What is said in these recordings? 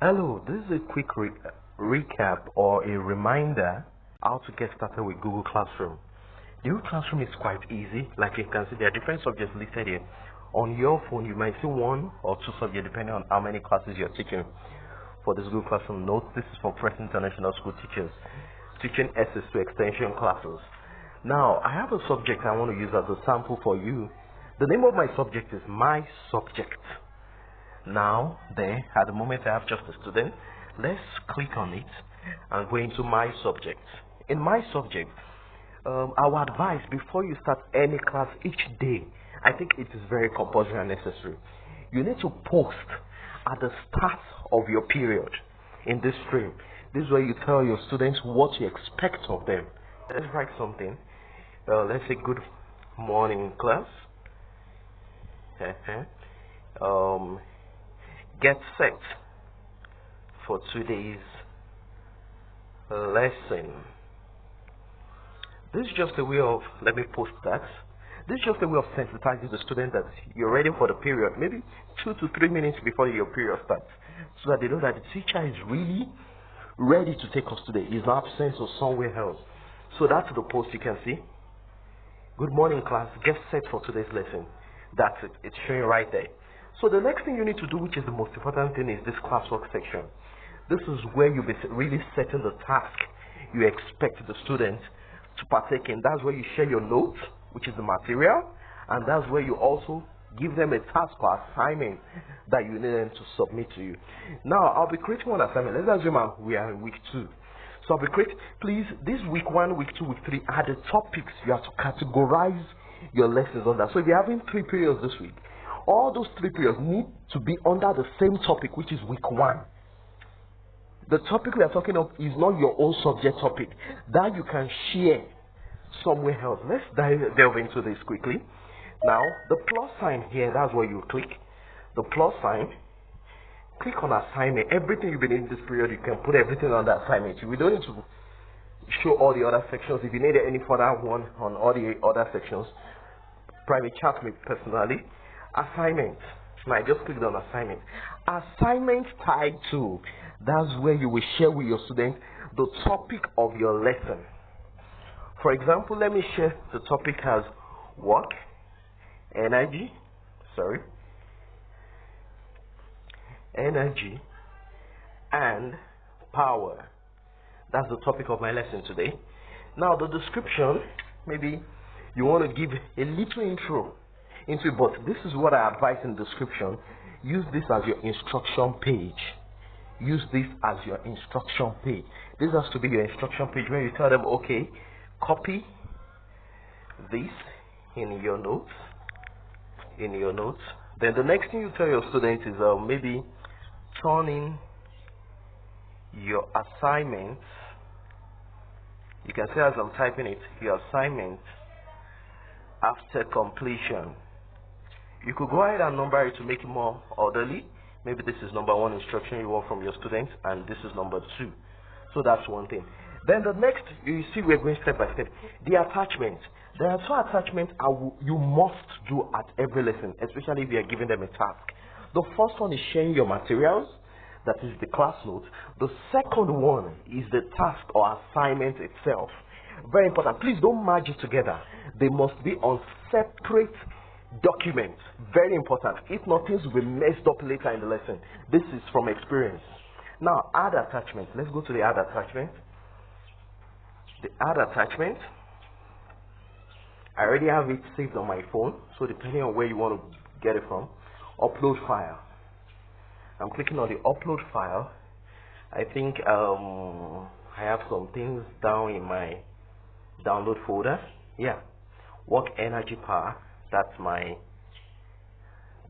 Hello, this is a quick recap or a reminder how to get started with Google Classroom. The Google Classroom is quite easy. Like you can see, there are different subjects listed here. On your phone, you might see one or two subjects depending on how many classes you're teaching. For this Google Classroom, note this is for Preston International School teachers teaching SS2 extension classes. Now, I have a subject I want to use as a sample for you. The name of my subject is My Subject. Now, there, at the moment I have just a student. Let's click on it and go into My Subject. In My Subject, our advice before you start any class each day, I think it is very compulsory and necessary. You need to post at the start of your period in this stream. This is where you tell your students what you expect of them. Let's write something. Let's say good morning class. Get set for today's lesson. This is just a way of, let me post that. This is just a way of sensitizing the student that you're ready for the period, maybe 2 to 3 minutes before your period starts, so that they know that the teacher is really ready to take us today. He's absent or somewhere else. So that's the post you can see. Good morning class, get set for today's lesson. That's it, it's showing right there. So the next thing you need to do, which is the most important thing, is this classwork section. This is where you'll be really setting the task you expect the students to partake in. That's where you share your notes, which is the material, and that's where you also give them a task or assignment that you need them to submit to you. Now, I'll be creating one assignment. Let's assume we are in week 2. So I'll be creating, please, this week 1, week 2, week 3 are the topics you have to categorize your lessons under. So if you're having 3 periods this week, all those 3 periods need to be under the same topic, which is week 1. The topic we are talking of is not your own subject topic that you can share somewhere else. Let's delve into this quickly. Now, the plus sign here, that's where you click. The plus sign, click on assignment. Everything you've been in this period, you can put everything on the assignment. We don't need to show all the other sections. If you need any further one on all the other sections, private chat me personally. Assignment. Now, I just clicked on assignment. Assignment title. That's where you will share with your students the topic of your lesson. For example, let me share the topic as work, energy and power. That's the topic of my lesson today. Now, the description, maybe you want to give a little intro into it, but this is what I advise in the description. Use this as your instruction page. Use this as your instruction page. This has to be your instruction page where you tell them, okay, copy this in your notes. Then the next thing you tell your students is maybe turn in your assignments. You can say as I'm typing it, your assignments after completion. You could go ahead and number it to make it more orderly. Maybe this is number 1 instruction you want from your students, and this is number 2. So that's one thing. Then the next, you see we're going step by step. The attachments. There are 2 attachments you must do at every lesson, especially if you are giving them a task. The first one is sharing your materials, that is the class notes. The second one is the task or assignment itself. Very important. Please don't merge it together. They must be on separate documents. Very important. If not, things will be messed up later in the lesson. This is from experience. Now, add attachment. Let's go to the add attachment. The add attachment, I already have it saved on my phone, so depending on where you want to get it from, upload file. I'm clicking on the upload file. I think I have some things down in my download folder. Yeah, work, energy, power.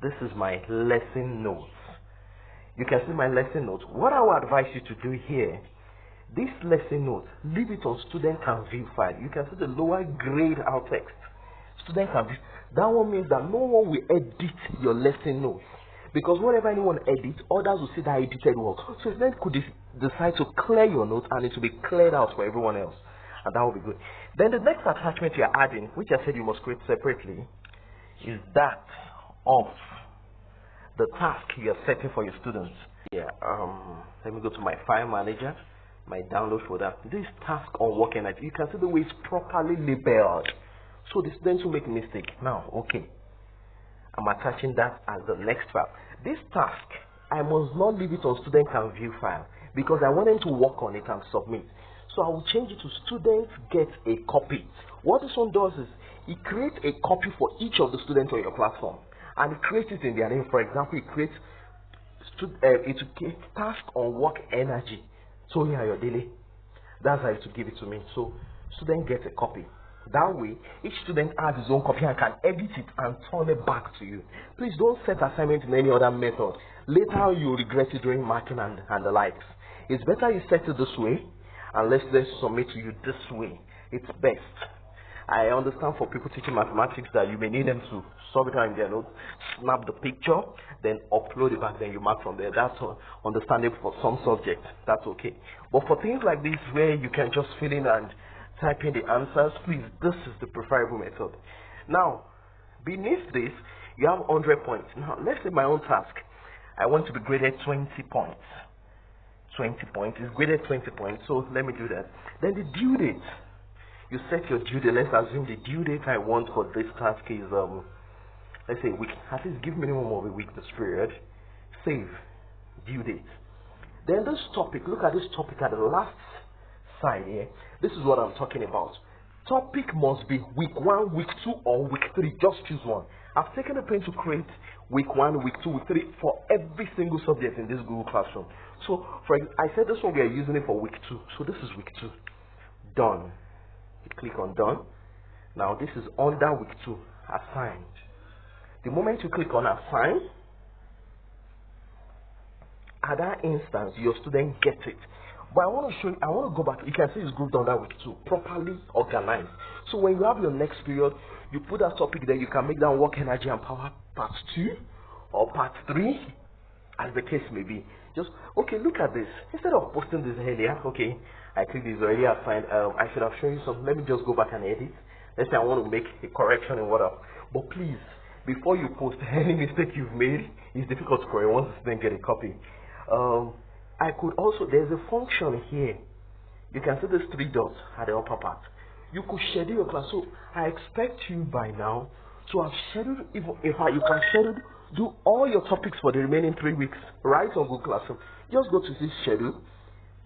This is my lesson notes. You can see my lesson notes. What I would advise you to do here, this lesson note, leave it on student can view file. You can see the lower grade out text. Student can view. That one means that no one will edit your lesson notes. Because whatever anyone edits, others will see that edited work. So then could decide to clear your notes and it will be cleared out for everyone else. And that will be good. Then the next attachment you're adding, which I said you must create separately, is that of the task you are setting for your students. Yeah, let me go to my file manager, my download folder. This task on work energy, you can see the way it's properly labeled. So the students will make mistake. Now, okay, I'm attaching that as the next file. This task, I must not leave it on student can view file because I want them to work on it and submit. So I will change it to students get a copy. What this one does is it creates a copy for each of the students on your platform, and it creates it in their name. For example, it creates task on work energy. So here your daily. That's how to give it to me. So student gets a copy. That way, each student has his own copy and can edit it and turn it back to you. Please don't set assignment in any other method. Later you regret it during marking and the likes. It's better you set it this way and let students submit to you this way. It's best. I understand for people teaching mathematics that you may need them to solve it out in their notes, snap the picture, then upload it back, then you mark from there. That's understandable for some subjects. That's okay. But for things like this where you can just fill in and type in the answers, please, this is the preferable method. Now, beneath this, you have 100 points. Now, let's say my own task. I want to be graded 20 points. 20 points is graded 20 points, so let me do that. Then the due date. You set your due date. Let's assume the due date I want for this task is, let's say a week. At least give minimum of a week this period. Save. Due date. Then this topic, look at this topic at the last side here. This is what I'm talking about. Topic must be week 1, week 2, or week 3. Just choose one. I've taken the pain to create week 1, week 2, week 3 for every single subject in this Google Classroom. So, I said this one we are using it for week 2. So this is week 2. Done. You click on done. Now this is under week 2, assigned. The moment you click on assign, at that instance your student gets it. But I want to show you, I want to go back. You can see it's grouped under week 2, properly organized. So when you have your next period, you put that topic there. You can make that work energy and power part 2 or part 3, as the case may be. Just okay, look at this. Instead of posting this earlier, okay, I think this is already assigned. I should have shown you some. Let me just go back and edit. Let's say I want to make a correction in what up. But please, before you post any mistake you've made, it's difficult to correct once you then get a copy. I could also, there's a function here. You can see these 3 dots at the upper part. You could schedule your class. So I expect you by now to have scheduled, if you can schedule, do all your topics for the remaining 3 weeks right on Google Classroom. Just go to this schedule,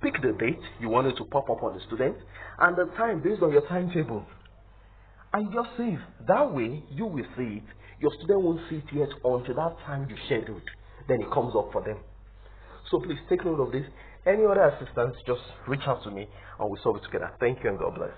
pick the date you want it to pop up on the student, and the time based on your timetable. And just save. That way, you will see it. Your student won't see it yet until that time you scheduled. Then it comes up for them. So please take note of this. Any other assistance, just reach out to me and we'll solve it together. Thank you and God bless.